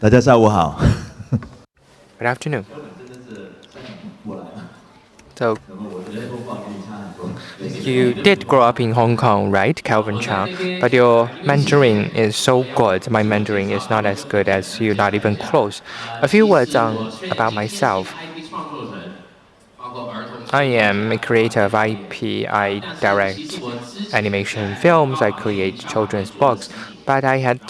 大家下午好。Good afternoon. So, you did grow up in Hong Kong, right, Calvin Chang? But your Mandarin is so good. My Mandarin is not as good as you, not even close. A few words about myself. I am a creator of IP. I direct animation films. I create children's books. But I had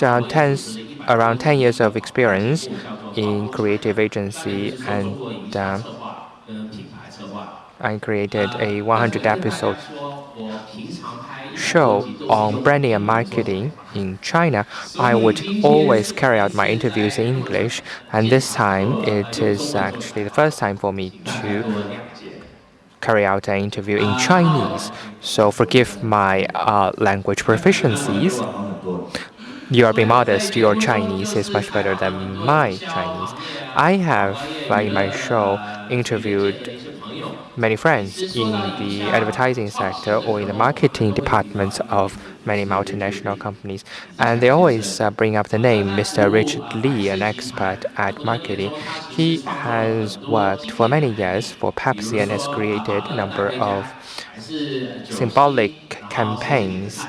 around 10 years of experience in creative agency, and I created a 100-episode show on branding and marketing in China. I would always carry out my interviews in English, and this time it is actually the first time for me to carry out an interview in Chinese. So forgive my language proficiencies. You are being modest. Your Chinese is much better than my Chinese. I have, in my show, interviewed many friends in the advertising sector or in the marketing departments of many multinational companies. And they always bring up the name Mr. Richard Lee, an expert at marketing. He has worked for many years for Pepsi and has created a number of symbolic campaigns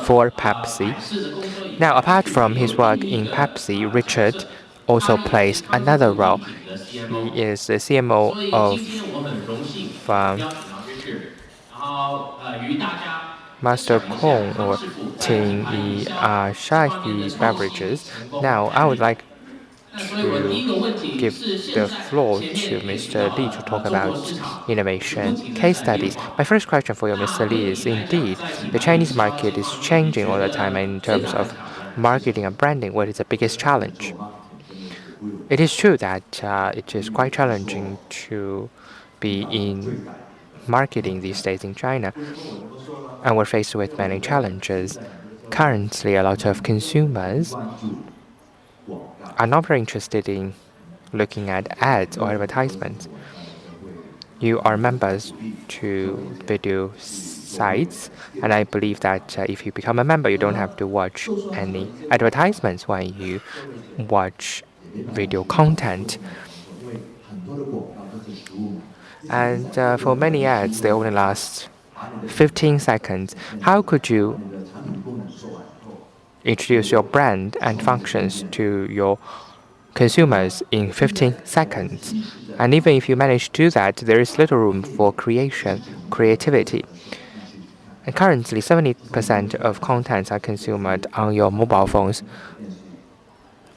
for Pepsi. Now, apart from his work in Pepsi, Richard also plays another role. He is the CMO of Master Kong or Tingyi Asahi Beverages. Now, I would like to give the floor to Mr. Lee to talk about innovation case studies. My first question for you, Mr. Lee, is indeed the Chinese market is changing all the time, and in terms of marketing and branding, what is the biggest challenge? It is true that it is quite challenging to be in marketing these days in China, and we're faced with many challenges. Currently, a lot of consumers are not very interested in looking at ads or advertisements. You are members to video sites, and I believe that if you become a member, you don't have to watch any advertisements when you watch video content. And for many ads, they only last 15 seconds. How could you introduce your brand and functions to your consumers in 15 seconds? And even if you manage to do that, there is little room for creativity. And currently, 70% of contents are consumed on your mobile phones.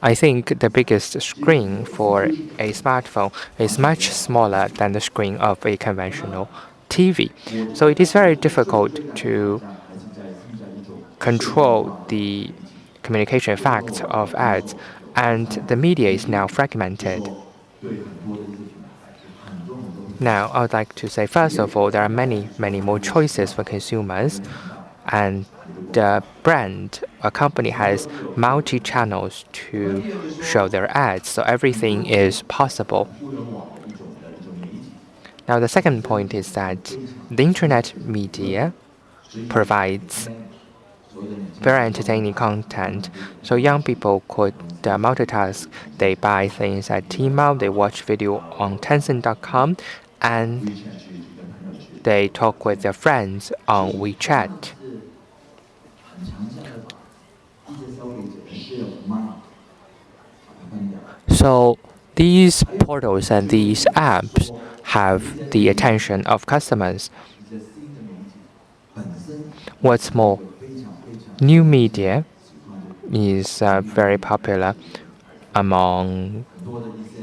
I think the biggest screen for a smartphone is much smaller than the screen of a conventional TV. So it is very difficult to control the communication effects of ads, and the media is now fragmented. Now, I would like to say, first of all, there are many more choices for consumers, and the brand, a company has multi-channels to show their ads, so everything is possible. Now, the second point is that the internet media provides very entertaining content, so young people could multitask. They buy things at Tmall, they watch video on Tencent.com, and they talk with their friends on WeChat. So these portals and these apps have the attention of customers. What's more, new media is very popular among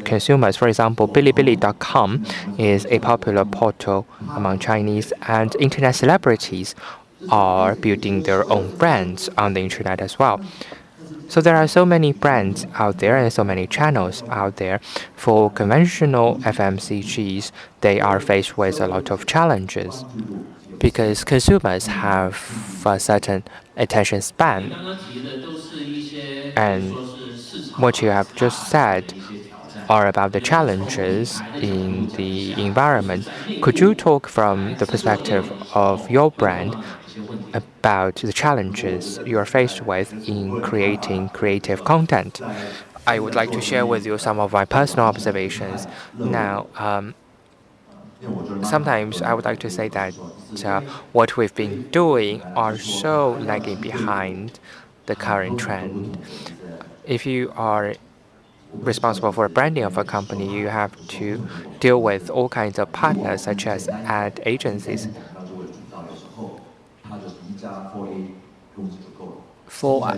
consumers. For example, Bilibili.com is a popular portal among Chinese, and internet celebrities are building their own brands on the internet as well. So there are so many brands out there and so many channels out there. For conventional FMCGs, they are faced with a lot of challenges because consumers have a certain attention span. And what you have just said are about the challenges in the environment. Could you talk from the perspective of your brand? about the challenges you are faced with in creating creative content. I would like to share with you some of my personal observations. Now, sometimes I would like to say that what we've been doing are so lagging behind the current trend. If you are responsible for branding of a company, you have to deal with all kinds of partners, such as ad agencies. For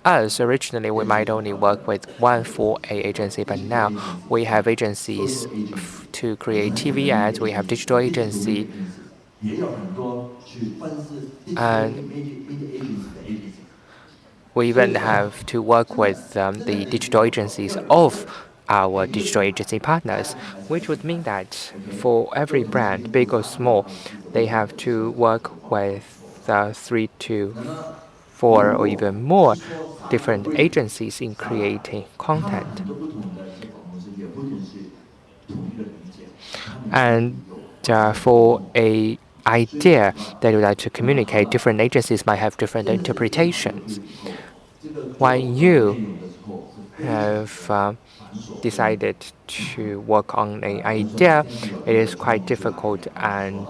us, originally, we might only work with one 4A agency, but now we have agencies to create TV ads, we have digital agency, and we even have to work with the digital agencies of our digital agency partners, which would mean that for every brand, big or small, they have to work with 3 to 4 or even more different agencies in creating content. And for a idea that you would like to communicate, different agencies might have different interpretations. When you have decided to work on an idea, it is quite difficult and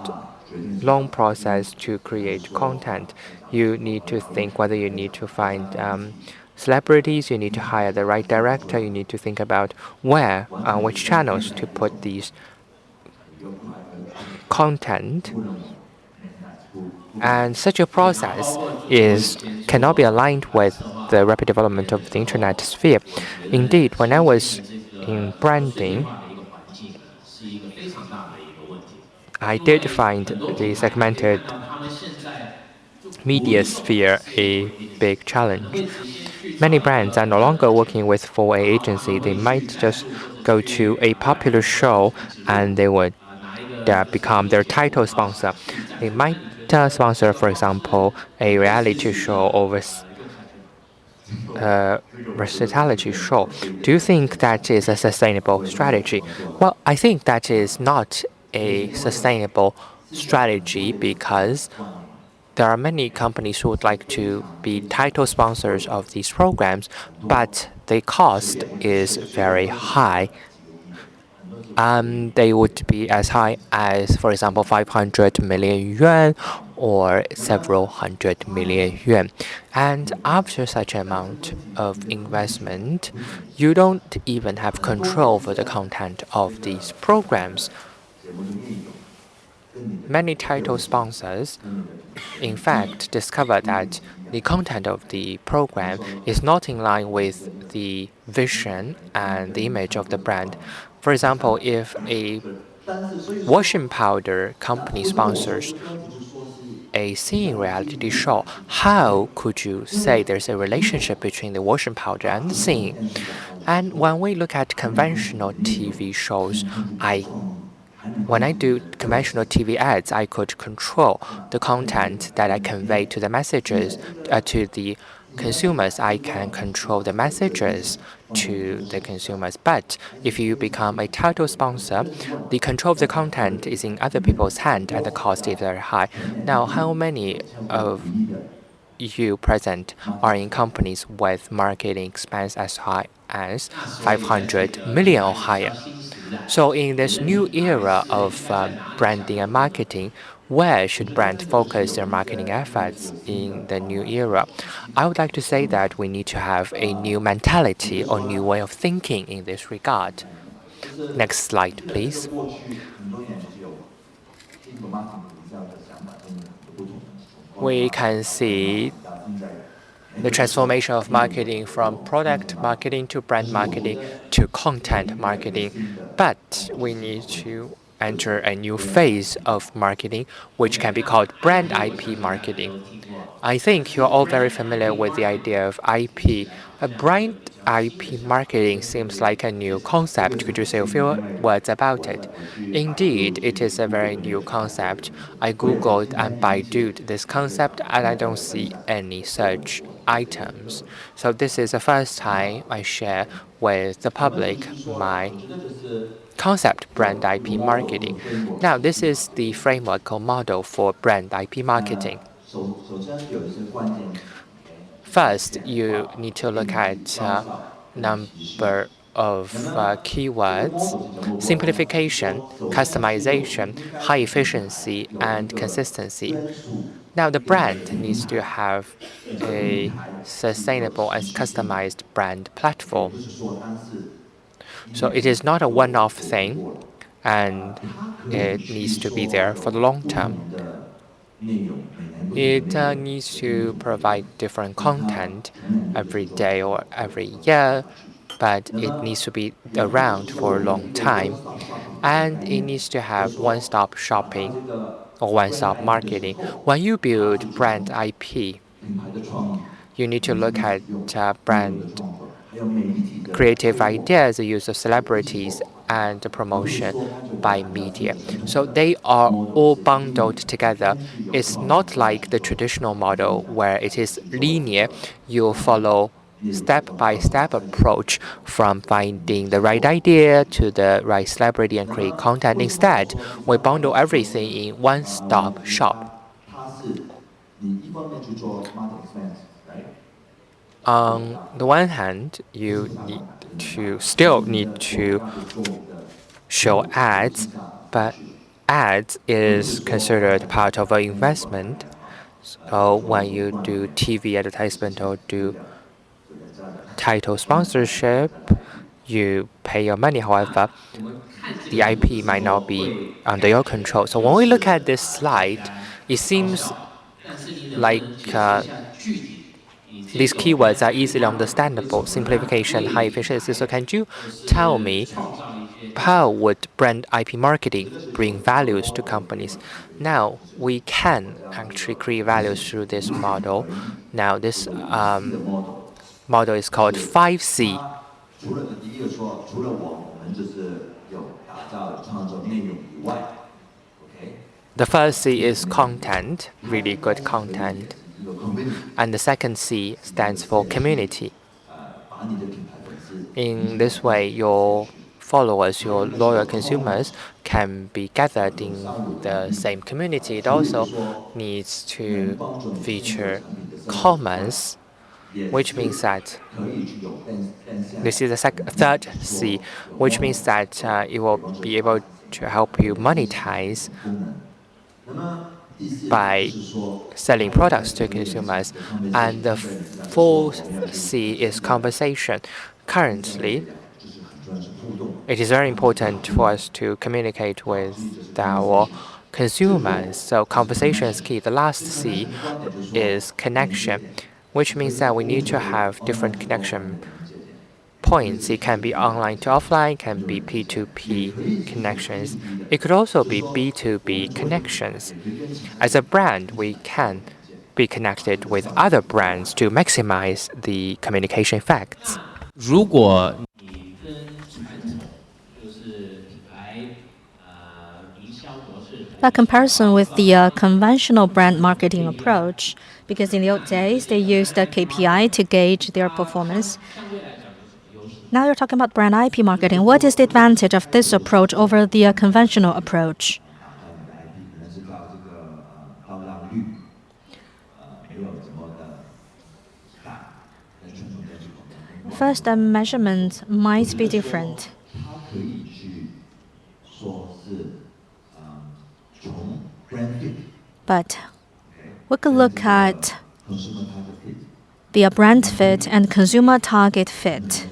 long process to create content. You need to think whether you need to find celebrities, you need to hire the right director, you need to think about where, which channels to put these content. And such a process cannot be aligned with the rapid development of the internet sphere. Indeed, when I was in branding, I did find the segmented media sphere a big challenge. Many brands are no longer working with 4A agency. They might just go to a popular show and they would become their title sponsor. They might sponsor, for example, a reality show or versatility show. Do you think that is a sustainable strategy? Well, I think that is not a sustainable strategy because there are many companies who would like to be title sponsors of these programs, but the cost is very high. They would be as high as, for example, 500 million yuan or several hundred million yuan. And after such amount of investment, you don't even have control over the content of these programs. Many title sponsors, in fact, discover that the content of the program is not in line with the vision and the image of the brand. For example, if a washing powder company sponsors a singing reality show, how could you say there's a relationship between the washing powder and the singing? And when we look at conventional TV shows, when I do conventional TV ads, I could control the content that I convey to the messages, to the consumers. I can control the messages to the consumers. But if you become a title sponsor, the control of the content is in other people's hand and the cost is very high. Now, how many of you present are in companies with marketing expense as high as 500 million or higher? So in this new era of branding and marketing, where should brands focus their marketing efforts in the new era? I would like to say that we need to have a new mentality or new way of thinking in this regard. Next slide, please. We can see the transformation of marketing from product marketing to brand marketing to content marketing. But we need to enter a new phase of marketing, which can be called brand IP marketing. I think you're all very familiar with the idea of IP. A brand IP marketing seems like a new concept. Could you say a few words about it? Indeed, it is a very new concept. I googled and Baidu'd this concept and I don't see any such items. So this is the first time I share with the public my concept brand IP marketing. Now, this is the framework or model for brand IP marketing. First, you need to look at number of keywords, simplification, customization, high efficiency, and consistency. Now, the brand needs to have a sustainable and customized brand platform. So it is not a one-off thing, and it needs to be there for the long term. It needs to provide different content every day or every year, but it needs to be around for a long time. And it needs to have one-stop shopping or one-stop marketing. When you build brand IP, you need to look at brand creative ideas, the use of celebrities, and the promotion by media. So they are all bundled together. It's not like the traditional model where it is linear. You follow step-by-step approach from finding the right idea to the right celebrity and create content. Instead, we bundle everything in one-stop shop. On the one hand, you still need to show ads, but ads is considered part of an investment. So when you do TV advertisement or do title sponsorship, you pay your money. However, the IP might not be under your control. So when we look at this slide, it seems like these keywords are easily understandable: simplification, high efficiency. So can you tell me how would brand IP marketing bring values to companies? Now, we can actually create values through this model. Now, this model is called 5C. The first C is content, really good content. And the second C stands for community. In this way, your followers, your loyal consumers, can be gathered in the same community. It also needs to feature comments, which means that this is the third C, which means that it will be able to help you monetize by selling products to consumers. And the fourth C is conversation. Currently, it is very important for us to communicate with our consumers. So conversation is key. The last C is connection, which means that we need to have different connection points. It can be online to offline, can be P2P connections. It could also be B2B connections. As a brand, we can be connected with other brands to maximize the communication effects. 如果 By comparison with the conventional brand marketing approach, because in the old days they used the KPI to gauge their performance. Now you're talking about brand IP marketing. What is the advantage of this approach over the conventional approach? First, the measurement might be different. But we could look at the brand fit and consumer target fit.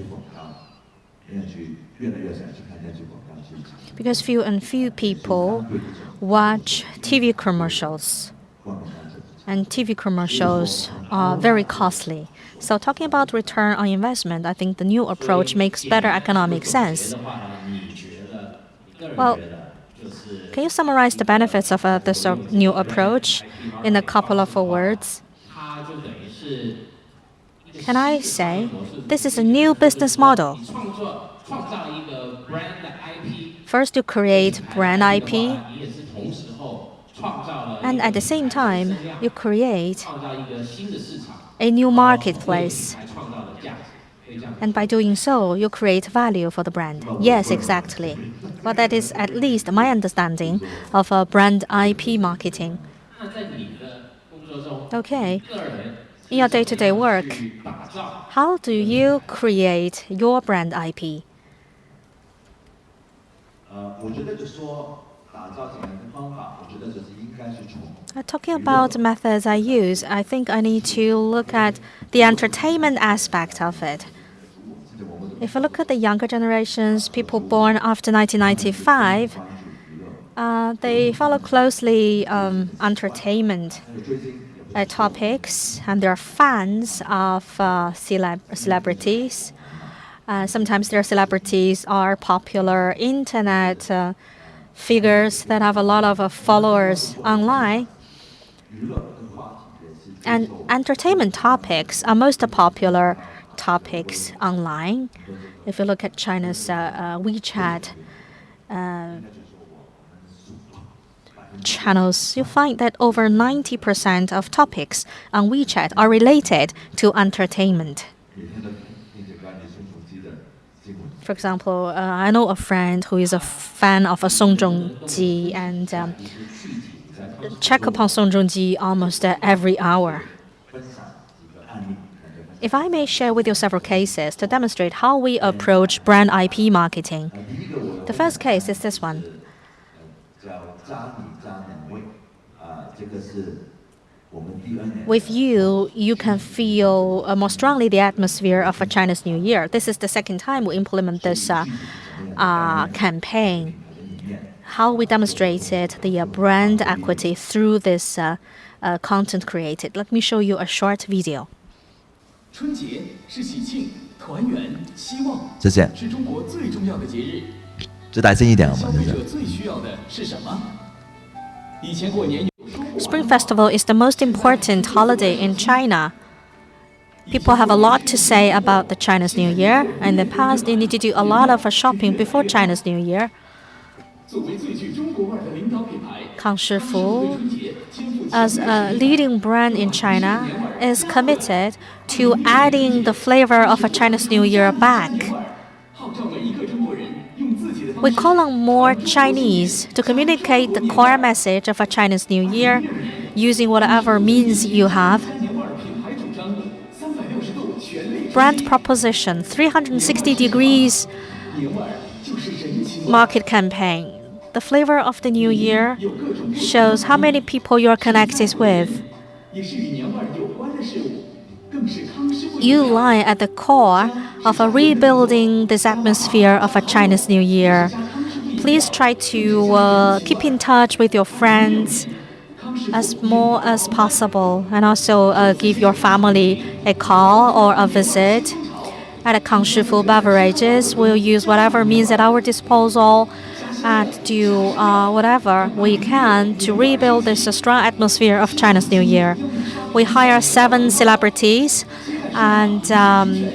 Because few people watch TV commercials, and TV commercials are very costly. So talking about return on investment, I think the new approach makes better economic sense. Well, can you summarize the benefits of this new approach in a couple of words? Can I say this is a new business model? First, you create brand IP, and at the same time, you create a new marketplace. And by doing so, you create value for the brand. Yes, exactly. Well, that is at least my understanding of brand IP marketing. Okay. In your day-to-day work, how do you create your brand IP? Talking about methods I use, I think I need to look at the entertainment aspect of it. If I look at the younger generations, people born after 1995, they follow closely entertainment topics, and they're fans of celebrities. Sometimes their celebrities are popular internet figures that have a lot of followers online. And entertainment topics are most popular topics online. If you look at China's WeChat channels, you find that over 90% of topics on WeChat are related to entertainment. For example, I know a friend who is a fan of Song Zhongji and check upon Song Zhongji almost every hour. If I may share with you several cases to demonstrate how we approach brand IP marketing. The first case is this one. With you, you can feel more strongly the atmosphere of a Chinese New Year. This is the second time we implement this campaign. How we demonstrated the brand equity through this content created. Let me show you a short video. 春节是喜庆、团圆、希望，谢谢，是中国最重要的节日。这大声一点好吗？消费者最需要的是什么？以前过年有。 Spring Festival is the most important holiday in China. People have a lot to say about the Chinese New Year. In the past, they need to do a lot of shopping before Chinese New Year. Kang Shifu, as a leading brand in China, is committed to adding the flavor of a Chinese New Year back. We call on more Chinese to communicate the core message of a Chinese New Year using whatever means you have. Brand proposition, 360 degrees market campaign. The flavor of the New Year shows how many people you're connected with. You lie at the core of rebuilding this atmosphere of a Chinese New Year. Please try to keep in touch with your friends as more as possible, and also give your family a call or a visit. At Kang Shifu Beverages, we'll use whatever means at our disposal and do whatever we can to rebuild this strong atmosphere of Chinese New Year. We hire 7 celebrities, and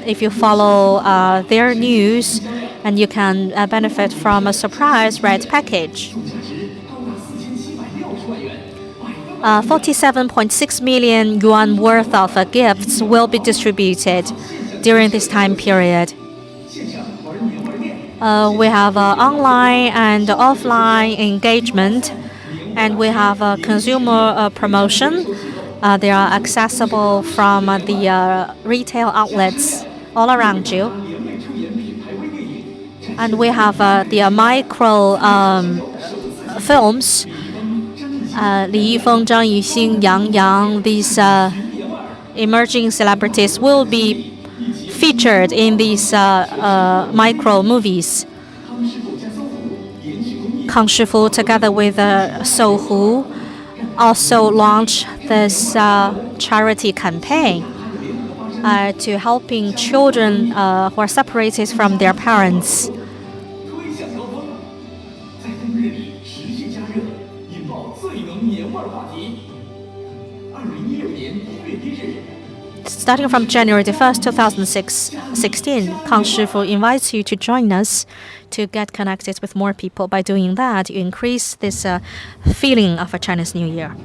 if you follow their news, and you can benefit from a surprise red package. 47.6 million yuan worth of gifts will be distributed during this time period. We have online and offline engagement, and we have a consumer promotion. They are accessible from the retail outlets all around you. And we have the micro films. Li Yifeng, Zhang Yixing, Yang Yang, these emerging celebrities will be featured in these micro movies. Kang Shifu, together with Sohu, also launched this charity campaign to helping children who are separated from their parents. Starting from January 1st, 2016, Kang Shifu invites you to join us to get connected with more people. By doing that, you increase this feeling of a Chinese New Year.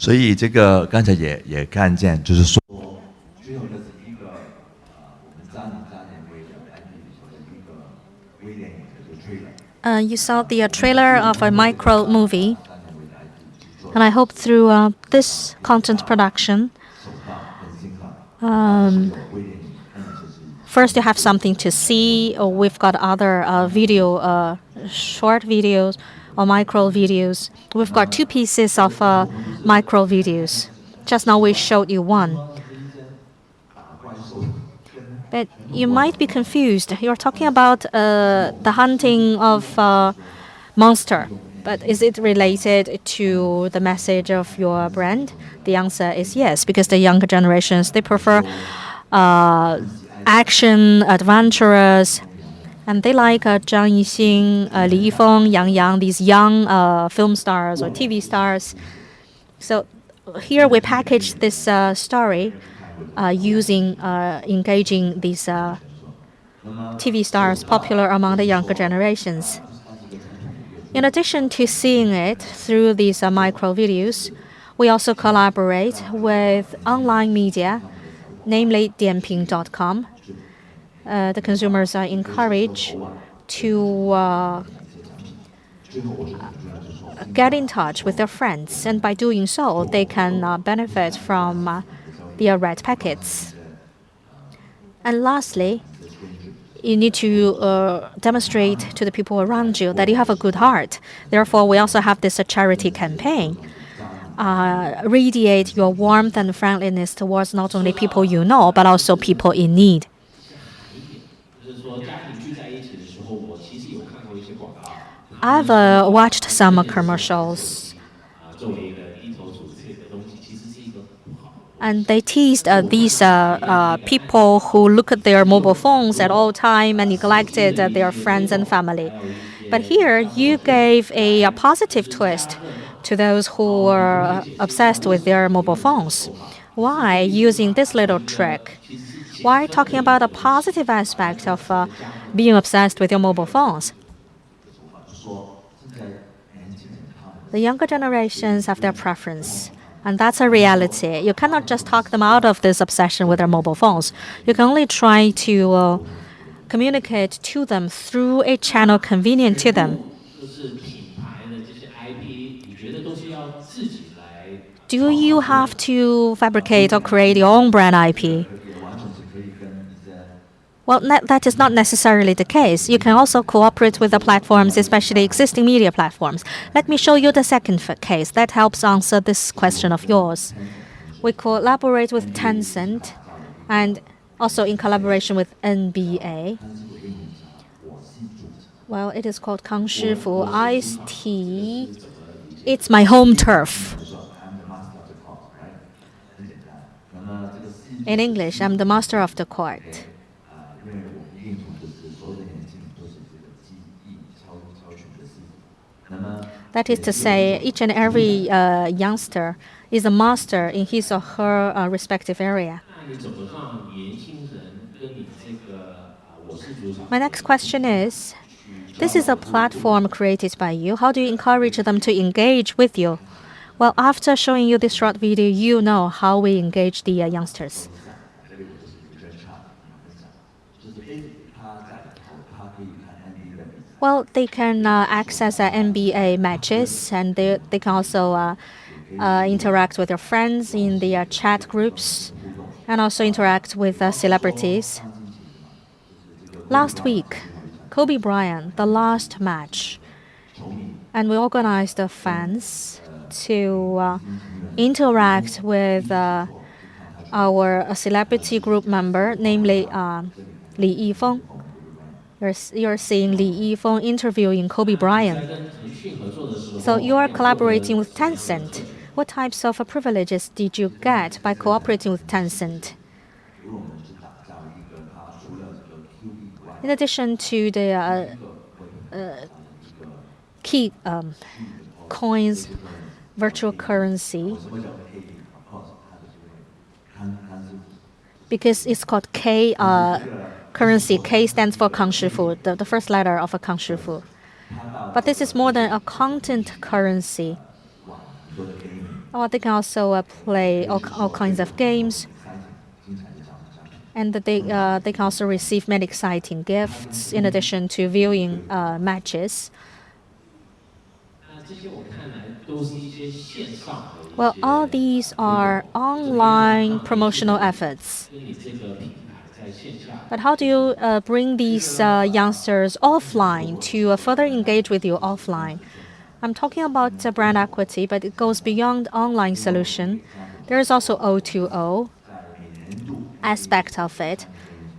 所以这个刚才也看见，就是说。You saw the trailer of a micro movie, and I hope through this content production, first you have something to see. Or we've got other short videos or micro videos. We've got 2 pieces of micro videos. Just now we showed you one. But you might be confused. You're talking about the hunting of monster. But is it related to the message of your brand? The answer is yes, because the younger generations, they prefer action, adventurous, and they like Zhang Yixing, Li Yifeng, Yang Yang, these young film stars or TV stars. So here we package this story engaging these TV stars popular among the younger generations. In addition to seeing it through these micro videos, we also collaborate with online media, namely Dianping.com. The consumers are encouraged to get in touch with their friends, and by doing so, they can benefit from the red packets. And lastly, you need to demonstrate to the people around you that you have a good heart. Therefore, we also have this charity campaign. Radiate your warmth and friendliness towards not only people you know, but also people in need. I've watched some commercials, and they teased these people who look at their mobile phones at all time and neglected their friends and family. But here, you gave a positive twist to those who were obsessed with their mobile phones. Why using this little trick? Why talking about a positive aspect of being obsessed with your mobile phones? The younger generations have their preference, and that's a reality. You cannot just talk them out of this obsession with their mobile phones. You can only try to communicate to them through a channel convenient to them. Do you have to fabricate or create your own brand IP? Well, that is not necessarily the case. You can also cooperate with the platforms, especially existing media platforms. Let me show you the second case that helps answer this question of yours. We collaborate with Tencent and also in collaboration with NBA. Well, it is called Kang Shifu Iced Tea. It's my home turf. In English, I'm the master of the court. That is to say, each and every youngster is a master in his or her respective area. My next question is, this is a platform created by you. How do you encourage them to engage with you? Well, after showing you this short video, you know how we engage the youngsters. Well, they can access NBA matches, and they can also interact with their friends in the chat groups, and also interact with celebrities. Last week, Kobe Bryant, the last match, and we organized the fans to interact with our celebrity group member, namely Li Yifeng. You're seeing Li Yifeng interviewing Kobe Bryant. So you are collaborating with Tencent. What types of privileges did you get by cooperating with Tencent? In addition to the key coins, virtual currency, because it's called K currency. K stands for Kang Shifu, the first letter of a Kang Shifu. But this is more than a content currency. They can also play all kinds of games. And they can also receive many exciting gifts in addition to viewing matches. Well, all these are online promotional efforts. But how do you bring these youngsters offline to further engage with you offline? I'm talking about brand equity, but it goes beyond online solution. There is also O2O aspect of it.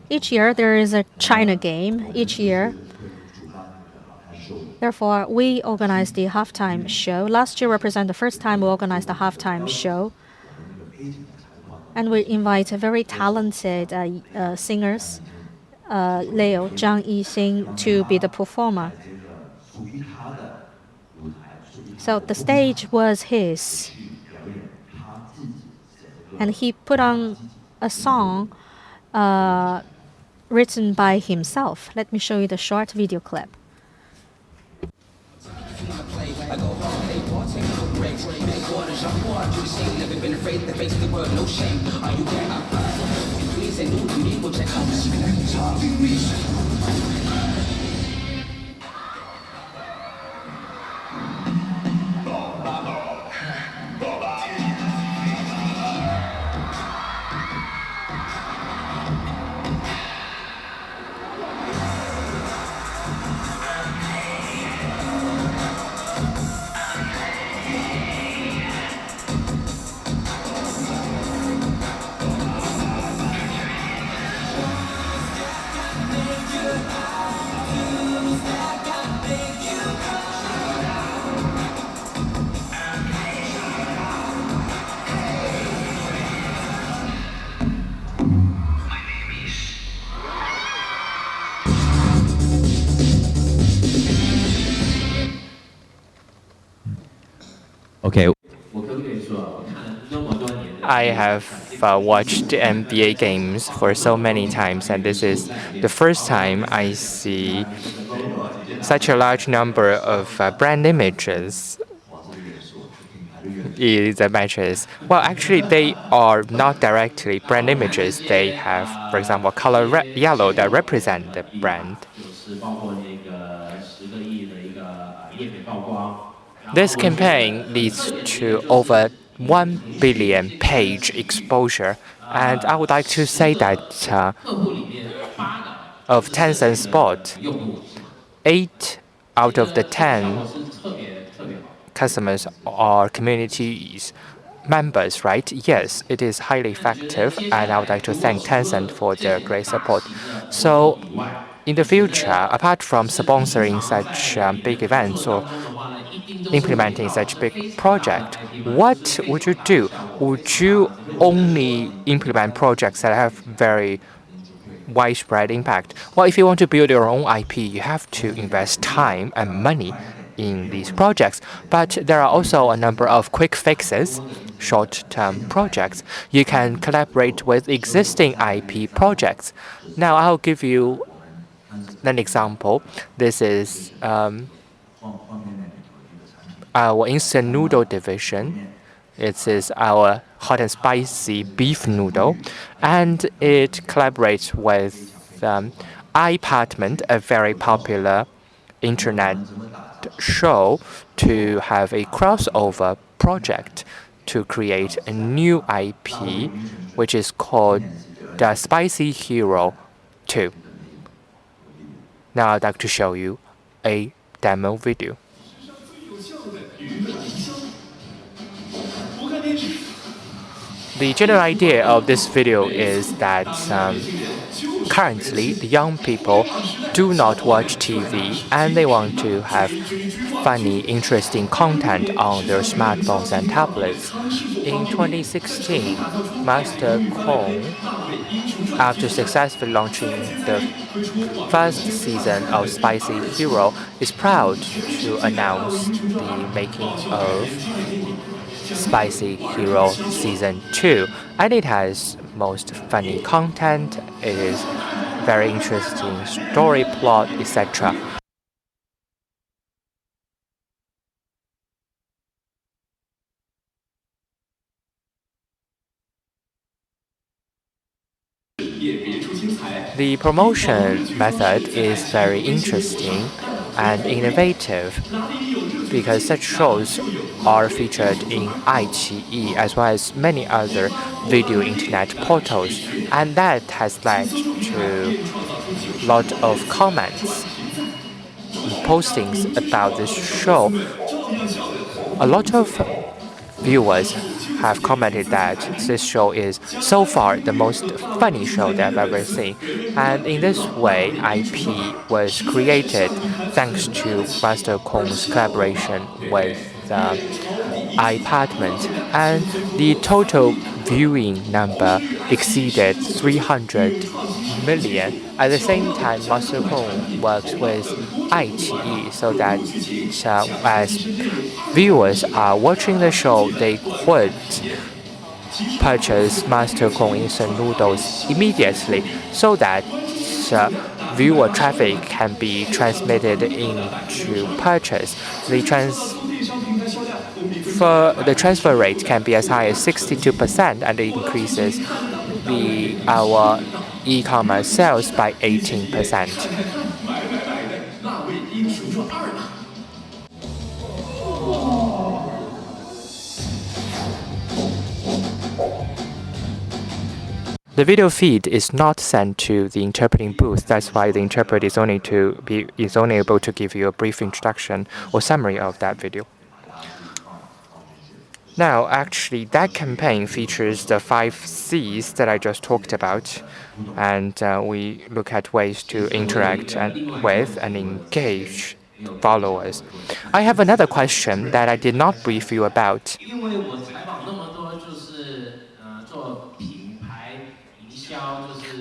Each year there is a China game. Each year. Therefore, we organize the halftime show. Last year represented the first time we organized the halftime show. And we invite very talented singers, Leo, Zhang Yixing, to be the performer. So the stage was his. And he put on a song written by himself. Let me show you the short video clip. Okay. I have watched NBA games for so many times, and this is the first time I see such a large number of brand images in the matches. Well, actually, they are not directly brand images. They have, for example, color yellow that represent the brand. This campaign leads to over 1 billion page exposure, and I would like to say that of Tencent Sport, 8 out of the 10 customers are communities members, right? Yes, it is highly effective, and I would like to thank Tencent for their great support. So, in the future, apart from sponsoring such big events or implementing such big project, what would you do? Would you only implement projects that have very widespread impact? Well, if you want to build your own IP, you have to invest time and money in these projects. But there are also a number of quick fixes, short-term projects. You can collaborate with existing IP projects. Now, I'll give you an example. This is our instant noodle division. It is our hot and spicy beef noodle, and it collaborates with iPartment, a very popular internet show, to have a crossover project to create a new IP, which is called the Spicy Hero 2. Now I'd like to show you a demo video. The general idea of this video is that currently the young people do not watch TV and they want to have funny, interesting content on their smartphones and tablets. In 2016, Master Kong, after successfully launching the first season of Spicy Hero, is proud to announce the making of Spicy Hero Season 2, and it has most funny content, it is very interesting story plot, etc. The promotion method is very interesting and innovative because such shows are featured in iQIYI as well as many other video internet portals, and that has led to a lot of comments and postings about this show. A lot of viewers have commented that this show is so far the most funny show they've ever seen. And in this way, IP was created thanks to Master Kong's collaboration with iPartment, and the total viewing number exceeded 300 million. At the same time, Master Kong works with iQIYI so that as viewers are watching the show, they could purchase Master Kong instant noodles immediately so that viewer traffic can be transmitted into purchase. The transfer rate can be as high as 62%, and it increases our e-commerce sales by 18%. The video feed is not sent to the interpreting booth. That's why the interpreter is only able to give you a brief introduction or summary of that video. Now, actually, that campaign features the 5 C's that I just talked about, and we look at ways to interact with and engage followers. I have another question that I did not brief you about.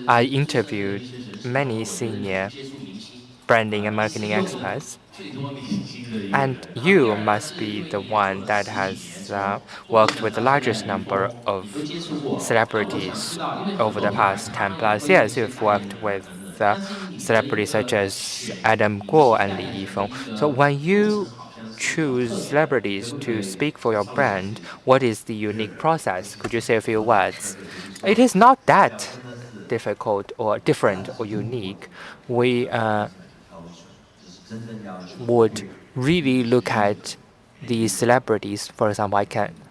I interviewed many senior branding and marketing experts, and you must be the one that has worked with the largest number of celebrities over the past 10+ years. You've worked with celebrities such as Adam Guo and Li Yifeng. So when you choose celebrities to speak for your brand, what is the unique process? Could you say a few words? It is not that difficult or different or unique. We would really look at the celebrities. For example,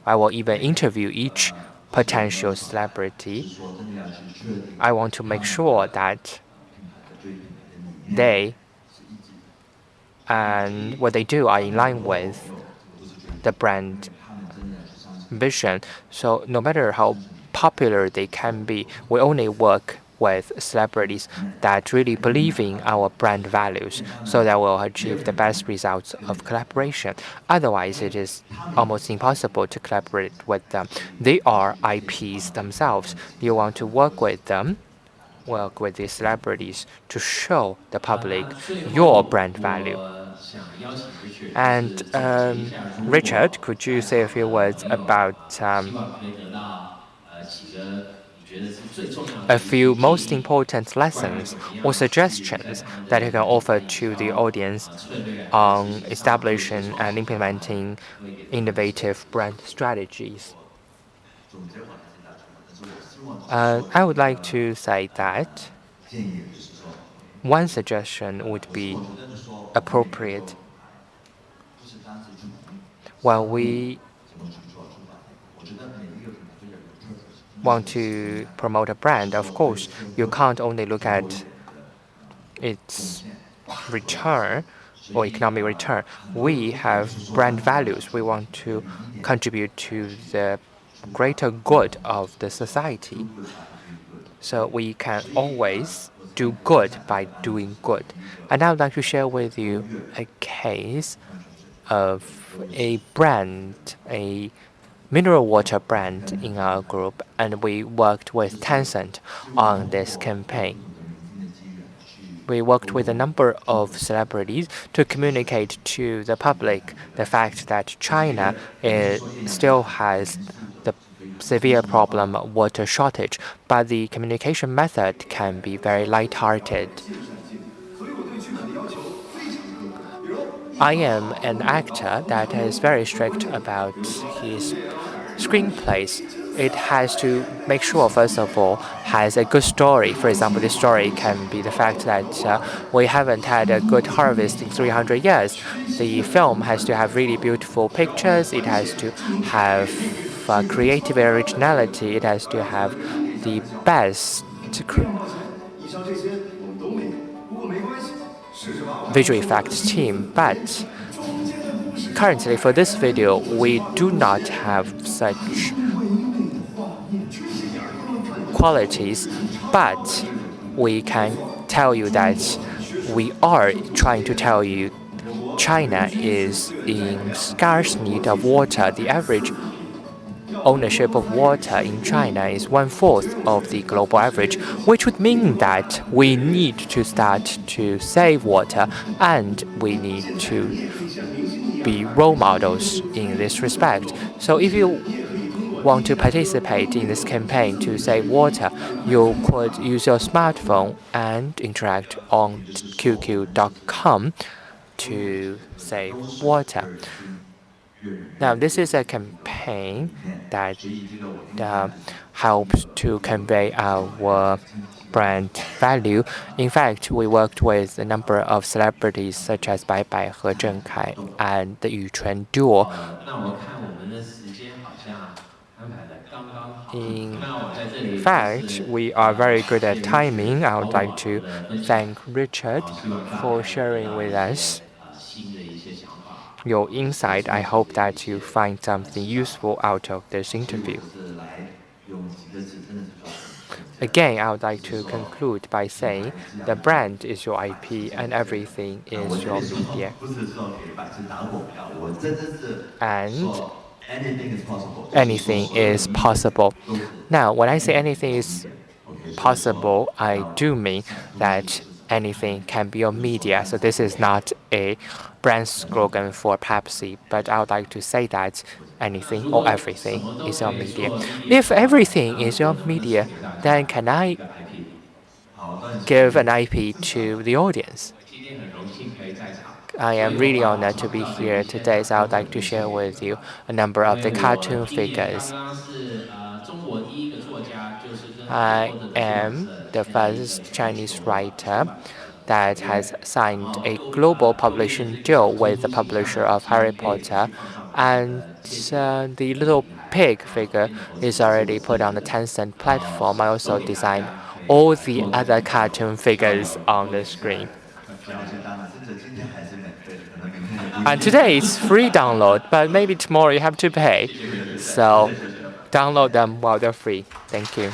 I will even interview each potential celebrity. I want to make sure that they and what they do are in line with the brand vision. So no matter how popular they can be, we only work with celebrities that really believe in our brand values so that we'll achieve the best results of collaboration. Otherwise, it is almost impossible to collaborate with them. They are IPs themselves. You want to work with them, work with these celebrities to show the public your brand value. And Richard, could you say a few words about a few most important lessons or suggestions that you can offer to the audience on establishing and implementing innovative brand strategies? I would like to say that one suggestion would be appropriate. When we want to promote a brand, of course, you can't only look at its return or economic return. We have brand values. We want to contribute to the greater good of the society. So we can always do good by doing good. And I would like to share with you a case of a brand, a mineral water brand in our group, and we worked with Tencent on this campaign. We worked with a number of celebrities to communicate to the public the fact that China still has the severe problem of water shortage, but the communication method can be very light-hearted. I am an actor that is very strict about his screenplays. it has to make sure, first of all, has a good story. For example, the story can be the fact that we haven't had a good harvest in 300 years. The film has to have really beautiful pictures. It has to have creative originality. It has to have the best visual effects team. But currently, for this video, we do not have such qualities, but we can tell you that we are trying to tell you China is in scarce need of water. The average ownership of water in China is 1/4 of the global average, which would mean that we need to start to save water and we need to be role models in this respect. So if you want to participate in this campaign to save water, you could use your smartphone and interact on qq.com to save water. Now, this is a campaign that helps to convey our brand value. In fact, we worked with a number of celebrities such as Bai Bai, He Zhengkai, and the Yuchuan duo. In fact, we are very good at timing. I would like to thank Richard for sharing with us your insight. I hope that you find something useful out of this interview. Again, I would like to conclude by saying the brand is your IP and everything is your media. And anything is possible. Now, when I say anything is possible, I do mean that anything can be your media. So this is not a brand slogan for Pepsi, but I would like to say that anything or everything is your media. If everything is your media, then can I give an IP to the audience? I am really honored to be here today, so I would like to share with you a number of the cartoon figures. I am the first Chinese writer that has signed a global publishing deal with the publisher of Harry Potter, and the little pig figure is already put on the Tencent platform. I also designed all the other cartoon figures on the screen. And today it's free download, but maybe tomorrow you have to pay. So download them while they're free. Thank you.